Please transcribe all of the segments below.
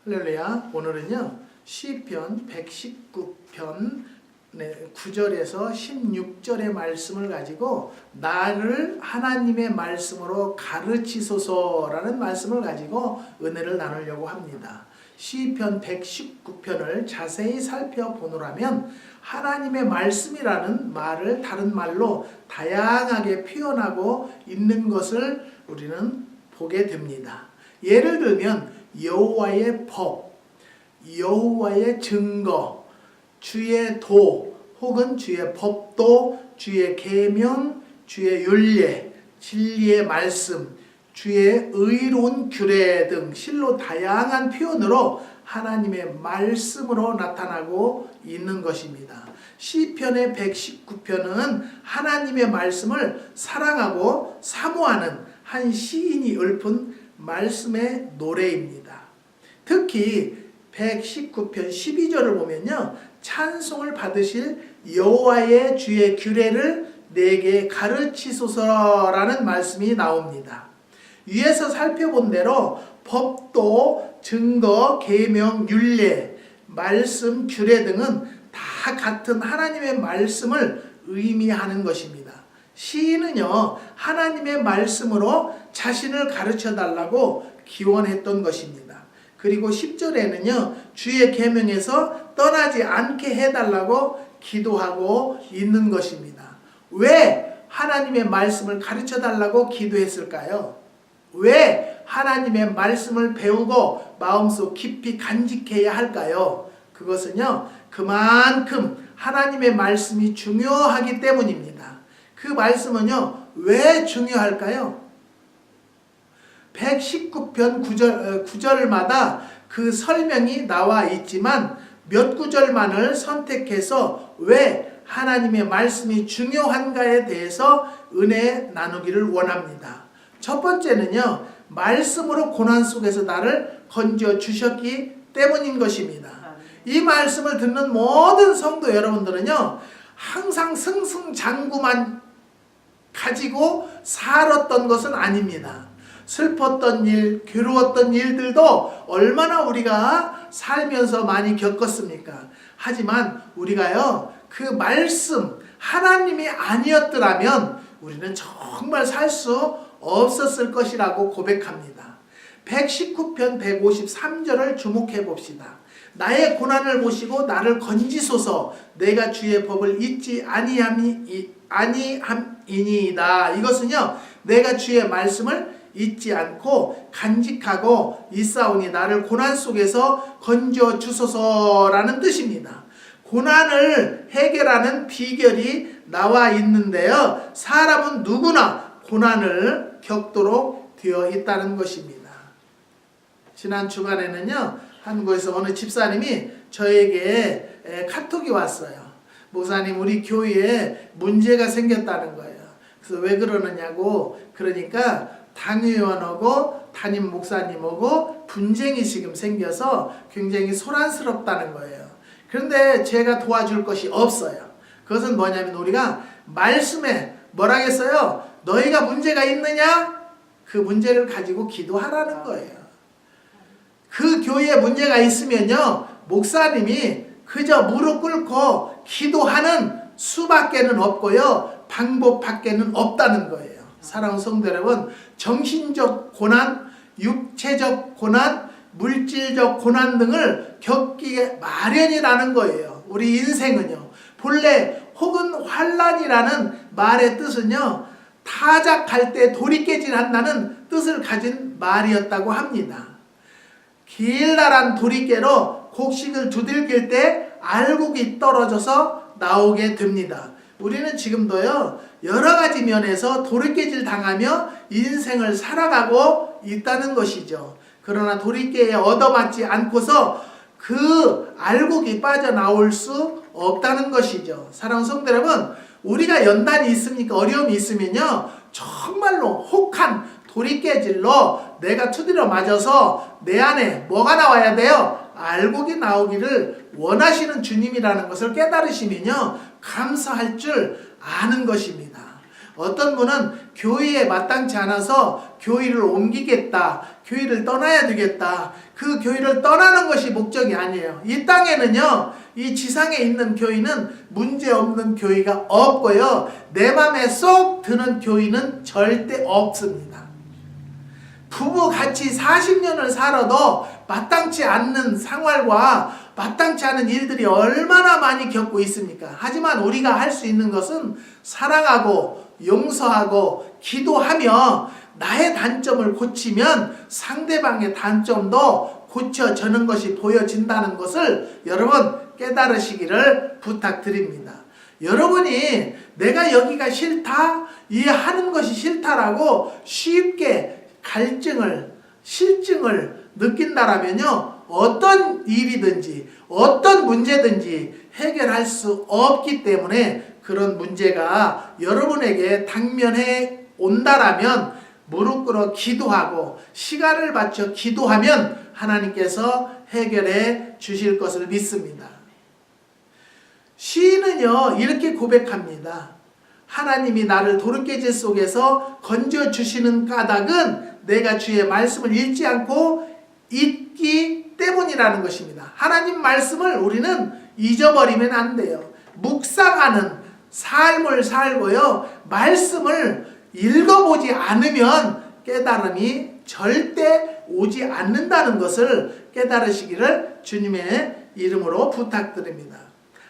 할렐루야. 오늘은요 시편 119편 9절에서 16절의 말씀을 가지고 나를 하나님의 말씀으로 가르치소서라는 말씀을 가지고 은혜를 나누려고 합니다. 시편 119편을 자세히 살펴보노라면 하나님의 말씀이라는 말을 다른 말로 다양하게 표현하고 있는 것을 우리는 보게 됩니다. 예를 들면 여호와의 법, 여호와의 증거, 주의 도 혹은 주의 법도, 주의 계명, 주의 율례, 진리의 말씀, 주의 의로운 규례 등 실로 다양한 표현으로 하나님의 말씀으로 나타나고 있는 것입니다. 시편의 119편은 하나님의 말씀을 사랑하고 사모하는 한 시인이 읊은 말씀의 노래입니다. 특히 119편 12절을 보면요, 찬송을 받으실 여호와의 주의 규례를 내게 가르치소서라는 말씀이 나옵니다. 위에서 살펴본 대로 법도, 증거, 계명, 율례, 말씀, 규례 등은 다 같은 하나님의 말씀을 의미하는 것입니다. 시인은요, 하나님의 말씀으로 자신을 가르쳐 달라고 기원했던 것입니다. 그리고 10절에는요, 주의 계명에서 떠나지 않게 해달라고 기도하고 있는 것입니다. 왜 하나님의 말씀을 가르쳐 달라고 기도했을까요? 왜 하나님의 말씀을 배우고 마음속 깊이 간직해야 할까요? 그것은요, 그만큼 하나님의 말씀이 중요하기 때문입니다. 그 말씀은요, 왜 중요할까요? 119편 9절마다 그 설명이 나와 있지만 몇 구절만을 선택해서 왜 하나님의 말씀이 중요한가에 대해서 은혜 나누기를 원합니다. 첫 번째는요, 말씀으로 고난 속에서 나를 건져 주셨기 때문인 것입니다. 이 말씀을 듣는 모든 성도 여러분들은요, 항상 승승장구만 가지고 살았던 것은 아닙니다. 슬펐던 일, 괴로웠던 일들도 얼마나 우리가 살면서 많이 겪었습니까? 하지만 우리가요, 그 말씀, 하나님이 아니었더라면 우리는 정말 살 수 없었을 것이라고 고백합니다. 119편 153절을 주목해 봅시다. 나의 고난을 보시고 나를 건지소서, 내가 주의 법을 잊지 아니함이니이다. 이것은요, 내가 주의 말씀을 잊지 않고 간직하고 있사오니 나를 고난 속에서 건져 주소서라는 뜻입니다. 고난을 해결하는 비결이 나와 있는데요, 사람은 누구나 고난을 겪도록 되어 있다는 것입니다. 지난 주간에는요, 한국에서 어느 집사님이 저에게 카톡이 왔어요. 목사님, 우리 교회에 문제가 생겼다는 거예요. 그래서 왜 그러느냐고, 그러니까 당의원하고 담임 목사님하고 분쟁이 지금 생겨서 굉장히 소란스럽다는 거예요. 그런데 제가 도와줄 것이 없어요. 그것은 뭐냐면 우리가 말씀에 뭐라겠어요? 너희가 문제가 있느냐? 그 문제를 가지고 기도하라는 거예요. 그 교회에 문제가 있으면요, 목사님이 그저 무릎 꿇고 기도하는 수밖에는 없고요, 방법밖에는 없다는 거예요. 사랑하는 성도 여러분, 정신적 고난, 육체적 고난, 물질적 고난 등을 겪기에 마련이라는 거예요. 우리 인생은요, 본래 혹은 환난이라는 말의 뜻은요, 타작할 때 돌이깨질 한다는 뜻을 가진 말이었다고 합니다. 길다란 도리깨로 곡식을 두들길 때 알곡이 떨어져서 나오게 됩니다. 우리는 지금도요, 여러 가지 면에서 돌이깨질 당하며 인생을 살아가고 있다는 것이죠. 그러나 도리깨에 얻어맞지 않고서 그 알곡이 빠져나올 수 없다는 것이죠. 사랑하는 성도 여러분, 우리가 연단이 있습니까? 어려움이 있으면요, 정말로 혹한 도리깨질로 내가 두드려 맞아서 내 안에 뭐가 나와야 돼요? 알곡이 나오기를 원하시는 주님이라는 것을 깨달으시면요, 감사할 줄 아는 것입니다. 어떤 분은 교회에 마땅치 않아서 교회를 옮기겠다, 교회를 떠나야 되겠다. 그 교회를 떠나는 것이 목적이 아니에요. 이 땅에는요, 이 지상에 있는 교회는 문제없는 교회가 없고요, 내 맘에 쏙 드는 교회는 절대 없습니다. 부부 같이 40년을 살아도 마땅치 않는 생활과 마땅치 않은 일들이 얼마나 많이 겪고 있습니까? 하지만 우리가 할 수 있는 것은 사랑하고 용서하고 기도하며 나의 단점을 고치면 상대방의 단점도 고쳐지는 것이 보여진다는 것을 여러분 깨달으시기를 부탁드립니다. 여러분이 내가 여기가 싫다, 이해하는 것이 싫다라고 쉽게 실증을 느낀다라면요, 어떤 일이든지 어떤 문제든지 해결할 수 없기 때문에 그런 문제가 여러분에게 당면해 온다라면 무릎 꿇어 기도하고 시간을 바쳐 기도하면 하나님께서 해결해 주실 것을 믿습니다. 시인은요, 이렇게 고백합니다. 하나님이 나를 도르깨질 속에서 건져주시는 까닭은 내가 주의 말씀을 읽지 않고 잊기 때문이라는 것입니다. 하나님 말씀을 우리는 잊어버리면 안 돼요. 묵상하는 삶을 살고요, 말씀을 읽어보지 않으면 깨달음이 절대 오지 않는다는 것을 깨달으시기를 주님의 이름으로 부탁드립니다.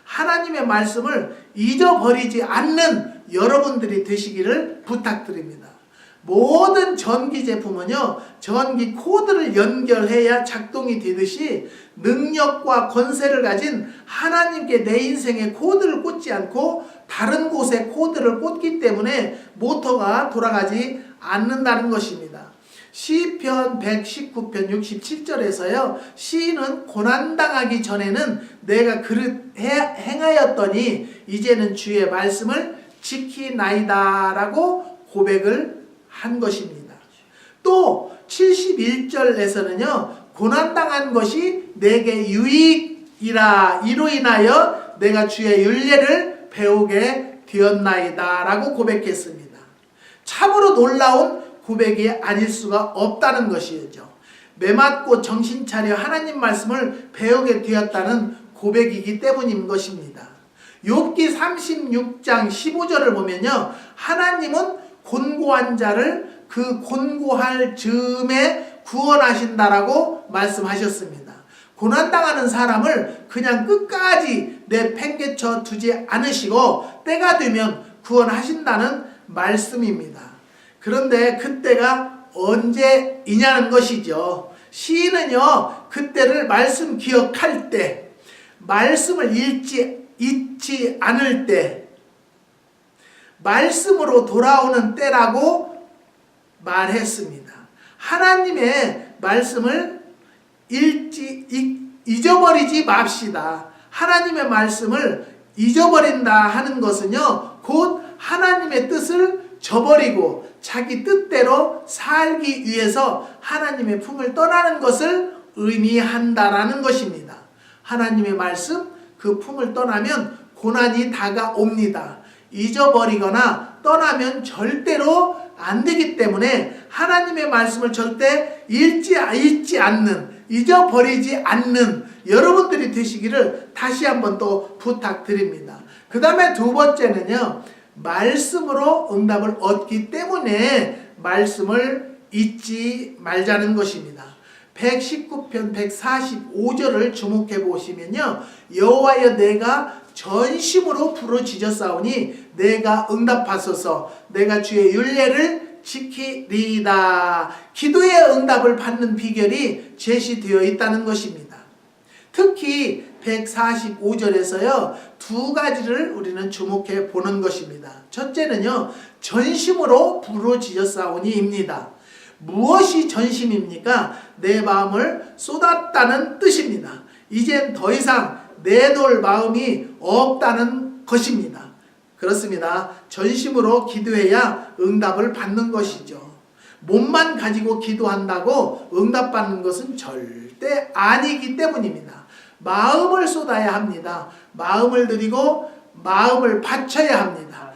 하나님의 말씀을 잊어버리지 않는 여러분들이 되시기를 부탁드립니다. 모든 전기 제품은요, 전기 코드를 연결해야 작동이 되듯이 능력과 권세를 가진 하나님께 내 인생에 코드를 꽂지 않고 다른 곳에 코드를 꽂기 때문에 모터가 돌아가지 않는다는 것입니다. 시편 119편 67절에서요, 시인은 고난당하기 전에는 내가 행하였더니 이제는 주의 말씀을 지키나이다 라고 고백을 한 것입니다. 또 71절에서는요, 고난당한 것이 내게 유익이라 이로 인하여 내가 주의 율례를 배우게 되었나이다 라고 고백했습니다. 참으로 놀라운 고백이 아닐 수가 없다는 것이죠. 매맞고 정신 차려 하나님 말씀을 배우게 되었다는 고백이기 때문인 것입니다. 욥기 36장 15절을 보면요, 하나님은 곤고한 자를 그 곤고할 즈음에 구원하신다라고 말씀하셨습니다. 고난당하는 사람을 그냥 끝까지 내팽개쳐 두지 않으시고 때가 되면 구원하신다는 말씀입니다. 그런데 그때가 언제이냐는 것이죠. 시인은요, 그때를 말씀 기억할 때, 말씀을 잊지 않을 때, 말씀으로 돌아오는 때라고 말했습니다. 하나님의 말씀을 잊어버리지 맙시다. 하나님의 말씀을 잊어버린다 하는 것은요, 곧 하나님의 뜻을 저버리고 자기 뜻대로 살기 위해서 하나님의 품을 떠나는 것을 의미한다라는 것입니다. 하나님의 말씀, 그 품을 떠나면 고난이 다가옵니다. 잊어버리거나 떠나면 절대로 안 되기 때문에 하나님의 말씀을 절대 잊지 않는, 잊어버리지 않는 여러분들이 되시기를 다시 한번 또 부탁드립니다. 그 다음에 두 번째는요, 말씀으로 응답을 얻기 때문에 말씀을 잊지 말자는 것입니다. 119편 145절을 주목해 보시면요, 여호와여 내가 전심으로 부르짖었사오니 내가 응답하소서. 내가 주의 율례를 지키리이다. 기도의 응답을 받는 비결이 제시되어 있다는 것입니다. 특히 145절에서요, 두 가지를 우리는 주목해 보는 것입니다. 첫째는요, 전심으로 부르짖었사오니입니다. 무엇이 전심입니까? 내 마음을 쏟았다는 뜻입니다. 이젠 더 이상 내놓을 마음이 없다는 것입니다. 그렇습니다. 전심으로 기도해야 응답을 받는 것이죠. 몸만 가지고 기도한다고 응답받는 것은 절대 아니기 때문입니다. 마음을 쏟아야 합니다. 마음을 드리고 마음을 바쳐야 합니다.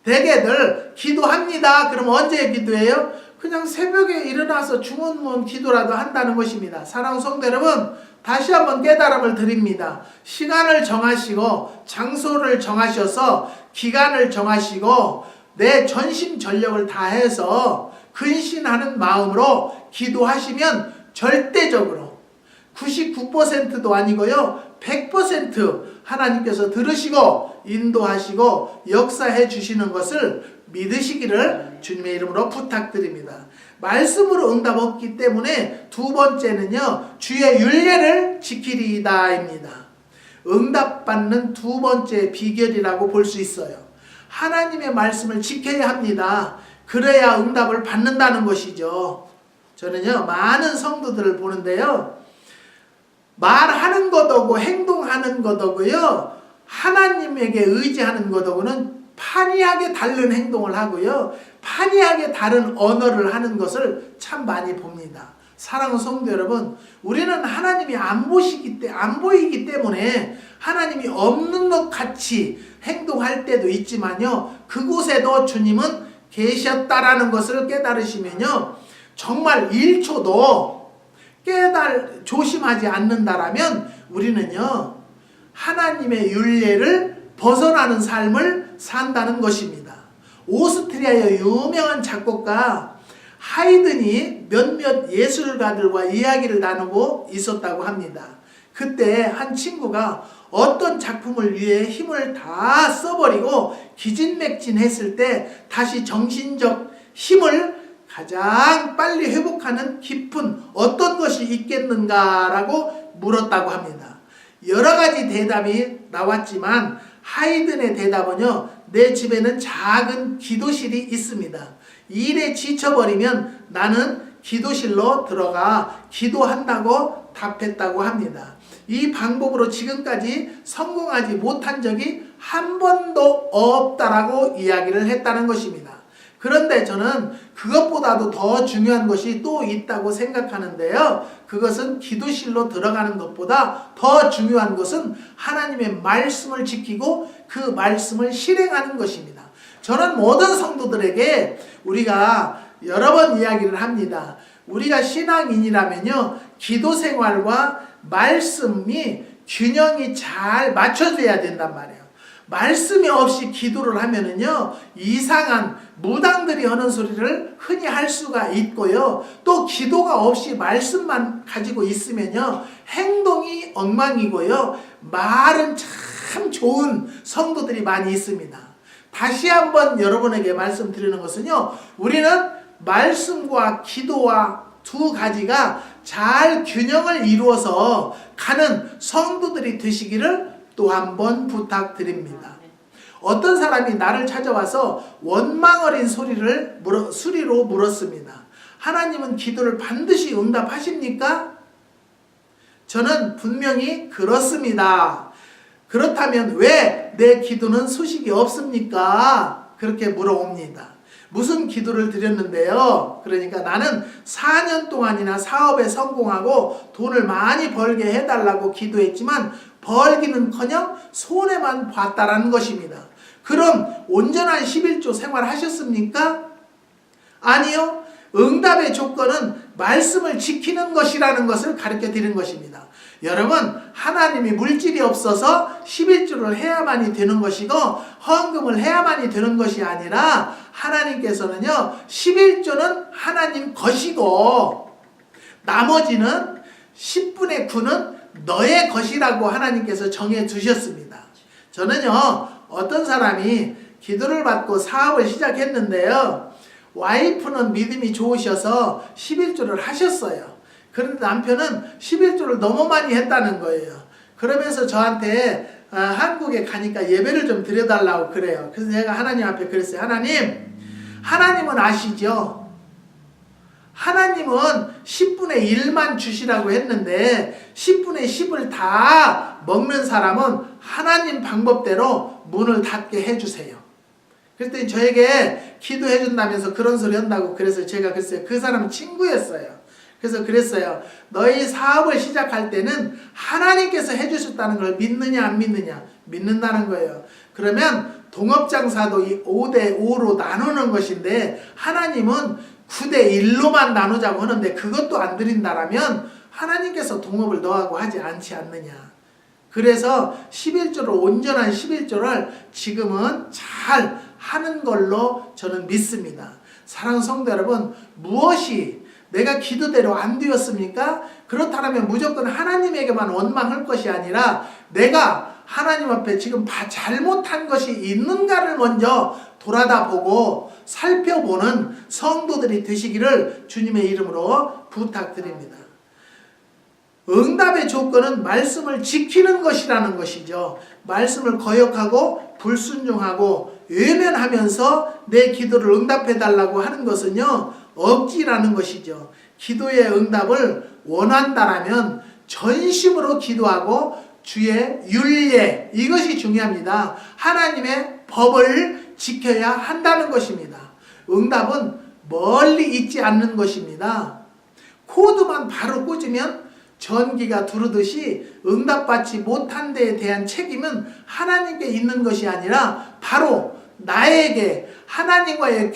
대개들 기도합니다. 그럼 언제 기도해요? 그냥 새벽에 일어나서 중언문 기도라도 한다는 것입니다. 사랑하는 성도 여러분, 다시 한번 깨달음을 드립니다. 시간을 정하시고 장소를 정하셔서 기간을 정하시고 내 전심전력을 다해서 근신하는 마음으로 기도하시면 절대적으로 99%도 아니고요, 100% 하나님께서 들으시고 인도하시고 역사해 주시는 것을 믿으시기를 주님의 이름으로 부탁드립니다. 말씀으로 응답 없기 때문에 두 번째는요, 주의 율례를 지키리이다입니다. 응답받는 두 번째 비결이라고 볼 수 있어요. 하나님의 말씀을 지켜야 합니다. 그래야 응답을 받는다는 것이죠. 저는요, 많은 성도들을 보는데요, 말하는 것하고 행동하는 것하고요, 하나님에게 의지하는 것하고는 판이하게 다른 행동을 하고요, 판이하게 다른 언어를 하는 것을 참 많이 봅니다. 사랑하는 성도 여러분, 우리는 하나님이 안 보이기 때문에 하나님이 없는 것 같이 행동할 때도 있지만요, 그곳에도 주님은 계셨다라는 것을 깨달으시면요, 정말 1초도 조심하지 않는다라면 우리는요, 하나님의 율례를 벗어나는 삶을 산다는 것입니다. 오스트리아의 유명한 작곡가 하이든이 몇몇 예술가들과 이야기를 나누고 있었다고 합니다. 그때 한 친구가 어떤 작품을 위해 힘을 다 써버리고 기진맥진했을 때 다시 정신적 힘을 가장 빨리 회복하는 깊은 어떤 것이 있겠는가라고 물었다고 합니다. 여러 가지 대답이 나왔지만 하이든의 대답은요, 내 집에는 작은 기도실이 있습니다. 일에 지쳐버리면 나는 기도실로 들어가 기도한다고 답했다고 합니다. 이 방법으로 지금까지 성공하지 못한 적이 한 번도 없다라고 이야기를 했다는 것입니다. 그런데 저는 그것보다도 더 중요한 것이 또 있다고 생각하는데요. 그것은 기도실로 들어가는 것보다 더 중요한 것은 하나님의 말씀을 지키고 그 말씀을 실행하는 것입니다. 저는 모든 성도들에게 우리가 여러 번 이야기를 합니다. 우리가 신앙인이라면요, 기도 생활과 말씀이 균형이 잘 맞춰져야 된단 말이에요. 말씀이 없이 기도를 하면은요, 이상한 무당들이 하는 소리를 흔히 할 수가 있고요, 또 기도가 없이 말씀만 가지고 있으면요, 행동이 엉망이고요, 말은 참 좋은 성도들이 많이 있습니다. 다시 한번 여러분에게 말씀드리는 것은요, 우리는 말씀과 기도와 두 가지가 잘 균형을 이루어서 가는 성도들이 되시기를 또 한 번 부탁드립니다. 어떤 사람이 나를 찾아와서 원망 어린 수리로 물었습니다. 하나님은 기도를 반드시 응답하십니까? 저는 분명히 그렇습니다. 그렇다면 왜 내 기도는 소식이 없습니까? 그렇게 물어옵니다. 무슨 기도를 드렸는데요? 그러니까 나는 4년 동안이나 사업에 성공하고 돈을 많이 벌게 해달라고 기도했지만 벌기는커녕 손해만 봤다라는 것입니다. 그럼 온전한 11조 생활하셨습니까? 아니요. 응답의 조건은 말씀을 지키는 것이라는 것을 가르쳐 드리는 것입니다. 여러분, 하나님이 물질이 없어서 11조를 해야만이 되는 것이고 헌금을 해야만이 되는 것이 아니라 하나님께서는요, 11조는 하나님 것이고 나머지는 10분의 9는 너의 것이라고 하나님께서 정해 두셨습니다. 저는요, 어떤 사람이 기도를 받고 사업을 시작했는데요, 와이프는 믿음이 좋으셔서 11조를 하셨어요. 그런데 남편은 11조를 너무 많이 했다는 거예요. 그러면서 저한테 한국에 가니까 예배를 좀 드려달라고 그래요. 그래서 제가 하나님 앞에 그랬어요. 하나님은 아시죠? 하나님은 10분의 1만 주시라고 했는데 10분의 10을 다 먹는 사람은 하나님 방법대로 문을 닫게 해주세요. 그랬더니 저에게 기도해 준다면서 그런 소리 한다고 그래서 제가 그랬어요. 그 사람은 친구였어요. 그래서 그랬어요. 너희 사업을 시작할 때는 하나님께서 해주셨다는 걸 믿느냐 안 믿느냐? 믿는다는 거예요. 그러면 동업장사도 이 5대 5로 나누는 것인데 하나님은 9대 1로만 나누자고 하는데 그것도 안 드린다라면 하나님께서 동업을 너하고 하지 않지 않느냐. 그래서 11조를 온전한 11조를 지금은 잘 하는 걸로 저는 믿습니다. 사랑하는 성도 여러분, 무엇이 내가 기도대로 안 되었습니까? 그렇다면 무조건 하나님에게만 원망할 것이 아니라 내가 하나님 앞에 지금 잘못한 것이 있는가를 먼저 돌아다보고 살펴보는 성도들이 되시기를 주님의 이름으로 부탁드립니다. 응답의 조건은 말씀을 지키는 것이라는 것이죠. 말씀을 거역하고 불순종하고 외면하면서 내 기도를 응답해달라고 하는 것은요, 억지라는 것이죠. 기도의 응답을 원한다라면 전심으로 기도하고 주의 율례, 이것이 중요합니다. 하나님의 법을 지켜야 한다는 것입니다. 응답은 멀리 있지 않는 것입니다. 코드만 바로 꽂으면 전기가 두르듯이 응답받지 못한 데에 대한 책임은 하나님께 있는 것이 아니라 바로 나에게 하나님과의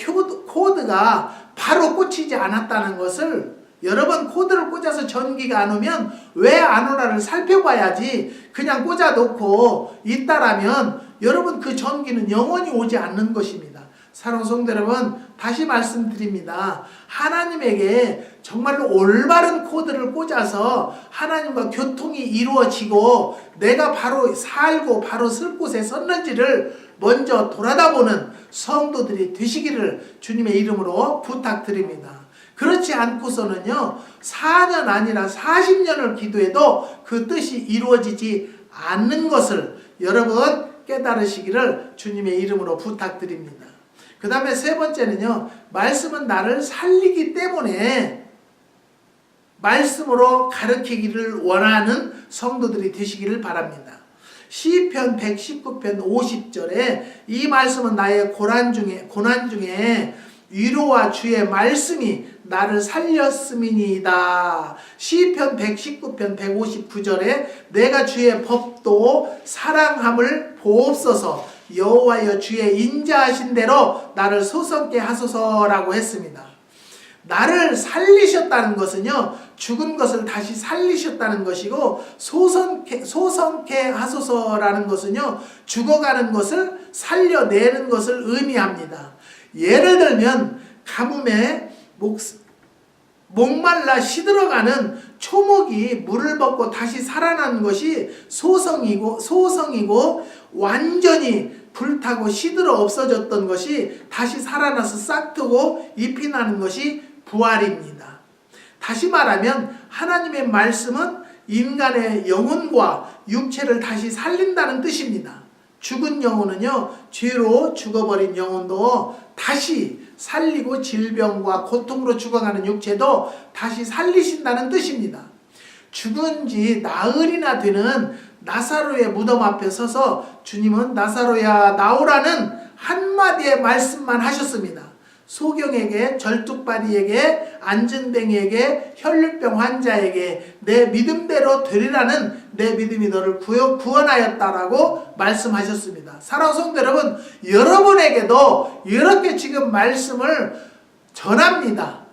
코드가 바로 꽂히지 않았다는 것을, 여러 번 코드를 꽂아서 전기가 안 오면 왜 안 오나를 살펴봐야지 그냥 꽂아놓고 있다라면 여러분 그 전기는 영원히 오지 않는 것입니다. 사랑하는 성도 여러분, 다시 말씀드립니다. 하나님에게 정말로 올바른 코드를 꽂아서 하나님과 교통이 이루어지고 내가 바로 살고 바로 쓸 곳에 섰는지를 먼저 돌아다보는 성도들이 되시기를 주님의 이름으로 부탁드립니다. 그렇지 않고서는요, 4년 아니라 40년을 기도해도 그 뜻이 이루어지지 않는 것을 여러분 깨달으시기를 주님의 이름으로 부탁드립니다. 그 다음에 세 번째는요, 말씀은 나를 살리기 때문에 말씀으로 가르치기를 원하는 성도들이 되시기를 바랍니다. 시편 119편 50절에 이 말씀은 나의 고난 중에 위로와 주의 말씀이 나를 살렸음이니이다. 시편 119편 159절에 내가 주의 법도 사랑함을 보옵소서, 여호와여 주의 인자하신 대로 나를 소성케 하소서라고 했습니다. 나를 살리셨다는 것은요, 죽은 것을 다시 살리셨다는 것이고, 소성케 하소서라는 것은요, 죽어가는 것을 살려내는 것을 의미합니다. 예를 들면 가뭄에 목말라 시들어가는 초목이 물을 벗고 다시 살아나는 것이 소성이고 완전히 불타고 시들어 없어졌던 것이 다시 살아나서 싹트고 잎이 나는 것이 부활입니다. 다시 말하면 하나님의 말씀은 인간의 영혼과 육체를 다시 살린다는 뜻입니다. 죽은 영혼은요, 죄로 죽어버린 영혼도 다시 살리고 질병과 고통으로 죽어가는 육체도 다시 살리신다는 뜻입니다. 죽은 지 나흘이나 되는 나사로의 무덤 앞에 서서 주님은 나사로야 나오라는 한마디의 말씀만 하셨습니다. 소경에게, 절뚝발이에게, 안진뱅이에게, 혈류병 환자에게 내 믿음대로 되리라는 내 믿음이 너를 구원하였다라고 말씀하셨습니다. 사랑하는 성도 여러분, 여러분에게도 이렇게 지금 말씀을 전합니다.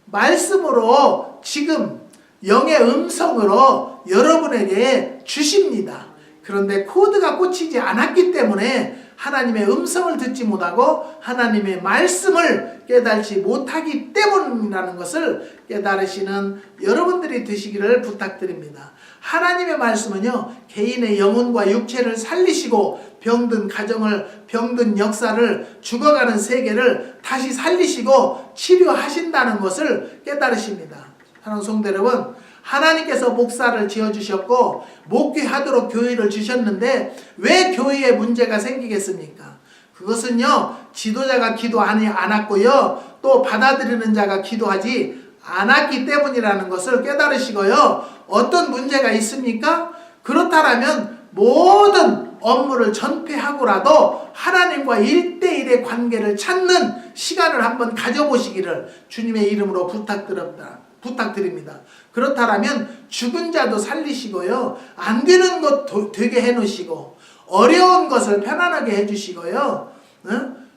말씀으로 지금 영의 음성으로 여러분에게 주십니다. 그런데 코드가 꽂히지 않았기 때문에 하나님의 음성을 듣지 못하고 하나님의 말씀을 깨달지 못하기 때문이라는 것을 깨달으시는 여러분들이 되시기를 부탁드립니다. 하나님의 말씀은요, 개인의 영혼과 육체를 살리시고 병든 가정을, 병든 역사를, 죽어가는 세계를 다시 살리시고 치료하신다는 것을 깨달으십니다. 사랑하는 성도 여러분, 하나님께서 목사를 지어주셨고 목회하도록 교회를 주셨는데 왜 교회에 문제가 생기겠습니까? 그것은요, 지도자가 기도 안 왔고요, 또 받아들이는 자가 기도하지 않았기 때문이라는 것을 깨달으시고요. 어떤 문제가 있습니까? 그렇다면 모든 업무를 전폐하고라도 하나님과 1대1의 관계를 찾는 시간을 한번 가져보시기를 주님의 이름으로 부탁드립니다. 그렇다면 죽은 자도 살리시고요, 안 되는 것 되게 해놓으시고 어려운 것을 편안하게 해주시고요,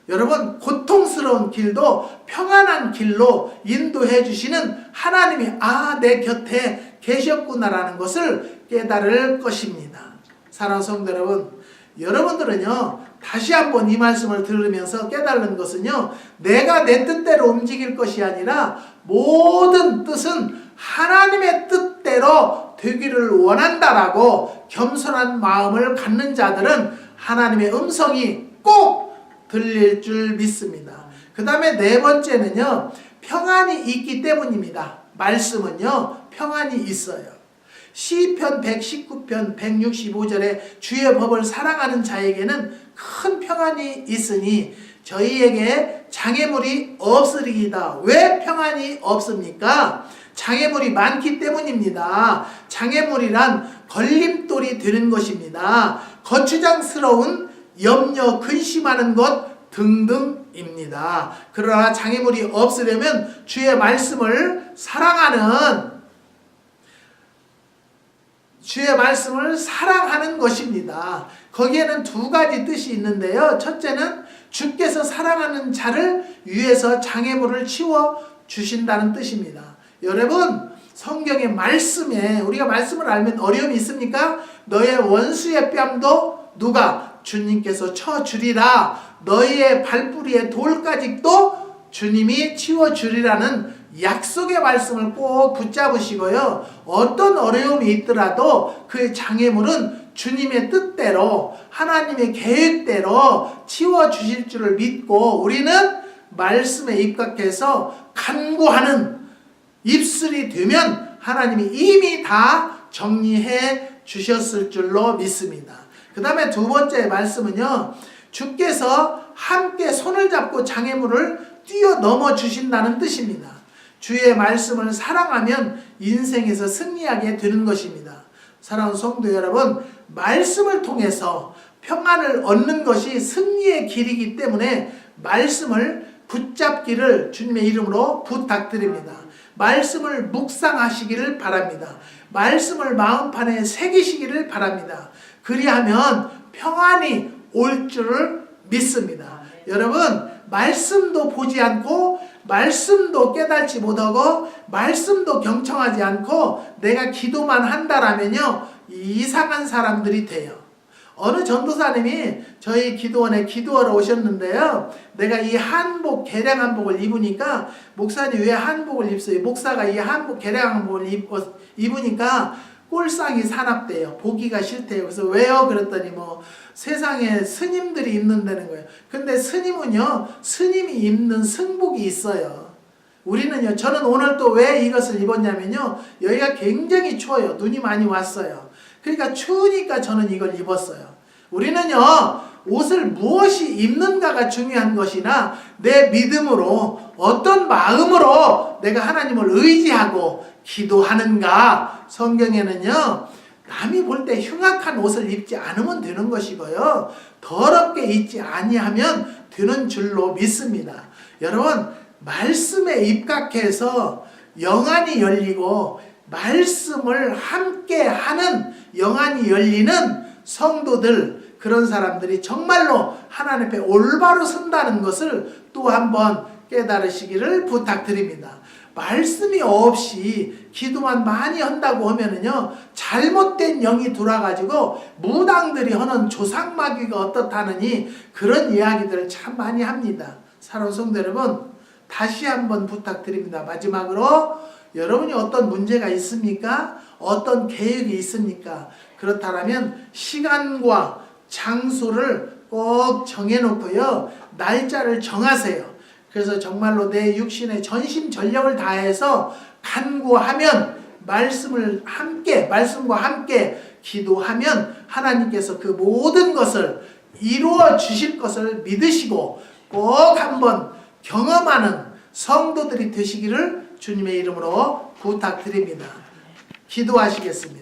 여러분, 고통스러운 길도 평안한 길로 인도해 주시는 하나님이 내 곁에 계셨구나라는 것을 깨달을 것입니다. 사랑하는 성도 여러분, 여러분들은요, 다시 한번 이 말씀을 들으면서 깨달는 것은요, 내가 내 뜻대로 움직일 것이 아니라 모든 뜻은 하나님의 뜻대로 되기를 원한다라고 겸손한 마음을 갖는 자들은 하나님의 음성이 꼭 들릴 줄 믿습니다. 그 다음에 네 번째는요, 평안이 있기 때문입니다. 말씀은요, 평안이 있어요. 시편 119편 165절에 주의 법을 사랑하는 자에게는 큰 평안이 있으니 저희에게 장애물이 없으리이다. 왜 평안이 없습니까? 장애물이 많기 때문입니다. 장애물이란 걸림돌이 되는 것입니다. 거추장스러운 염려, 근심하는 것 등등입니다. 그러나 장애물이 없으려면 주의 말씀을 사랑하는 것입니다. 거기에는 두 가지 뜻이 있는데요. 첫째는 주께서 사랑하는 자를 위해서 장애물을 치워 주신다는 뜻입니다. 여러분, 성경의 말씀에 우리가 말씀을 알면 어려움이 있습니까? 너의 원수의 뺨도 누가? 주님께서 쳐주리라. 너희의 발뿌리에 돌까지도 주님이 치워주리라는 약속의 말씀을 꼭 붙잡으시고요. 어떤 어려움이 있더라도 그 장애물은 주님의 뜻대로 하나님의 계획대로 치워주실 줄을 믿고 우리는 말씀에 입각해서 간구하는 입술이 되면 하나님이 이미 다 정리해 주셨을 줄로 믿습니다. 그 다음에 두 번째 말씀은요, 주께서 함께 손을 잡고 장애물을 뛰어넘어 주신다는 뜻입니다. 주의 말씀을 사랑하면 인생에서 승리하게 되는 것입니다. 사랑하는 성도 여러분, 말씀을 통해서 평안을 얻는 것이 승리의 길이기 때문에 말씀을 붙잡기를 주님의 이름으로 부탁드립니다. 말씀을 묵상하시기를 바랍니다. 말씀을 마음판에 새기시기를 바랍니다. 그리하면 평안이 올 줄을 믿습니다. 여러분, 말씀도 보지 않고 말씀도 깨닫지 못하고 말씀도 경청하지 않고 내가 기도만 한다라면요, 이상한 사람들이 돼요. 어느 전도사님이 저희 기도원에 기도하러 오셨는데요, 내가 이 한복, 개량 한복을 입으니까 목사님 왜 한복을 입어요? 목사가 이 한복, 개량 한복을 입으니까 꼴상이 사납대요. 보기가 싫대요. 그래서 왜요? 그랬더니 세상에 스님들이 입는다는 거예요. 근데 스님은요, 스님이 입는 승복이 있어요. 우리는요, 저는 오늘 또 왜 이것을 입었냐면요, 여기가 굉장히 추워요. 눈이 많이 왔어요. 그러니까 추우니까 저는 이걸 입었어요. 우리는요, 옷을 무엇이 입는가가 중요한 것이나 내 믿음으로 어떤 마음으로 내가 하나님을 의지하고 기도하는가. 성경에는요, 남이 볼 때 흉악한 옷을 입지 않으면 되는 것이고요, 더럽게 입지 아니하면 되는 줄로 믿습니다. 여러분, 말씀에 입각해서 영안이 열리고 말씀을 함께 하는 영안이 열리는 성도들, 그런 사람들이 정말로 하나님 앞에 올바로 선다는 것을 또 한번 깨달으시기를 부탁드립니다. 말씀이 없이 기도만 많이 한다고 하면은요, 잘못된 영이 돌아가지고 무당들이 하는 조상마귀가 어떻다느니 그런 이야기들을 참 많이 합니다. 사랑하는 성도 여러분, 다시 한번 부탁드립니다. 마지막으로, 여러분이 어떤 문제가 있습니까? 어떤 계획이 있습니까? 그렇다면 시간과 장소를 꼭 정해놓고요, 날짜를 정하세요. 그래서 정말로 내 육신의 전심전력을 다해서 간구하면, 말씀과 함께 기도하면 하나님께서 그 모든 것을 이루어 주실 것을 믿으시고 꼭 한번 경험하는 성도들이 되시기를 주님의 이름으로 부탁드립니다. 기도하시겠습니다.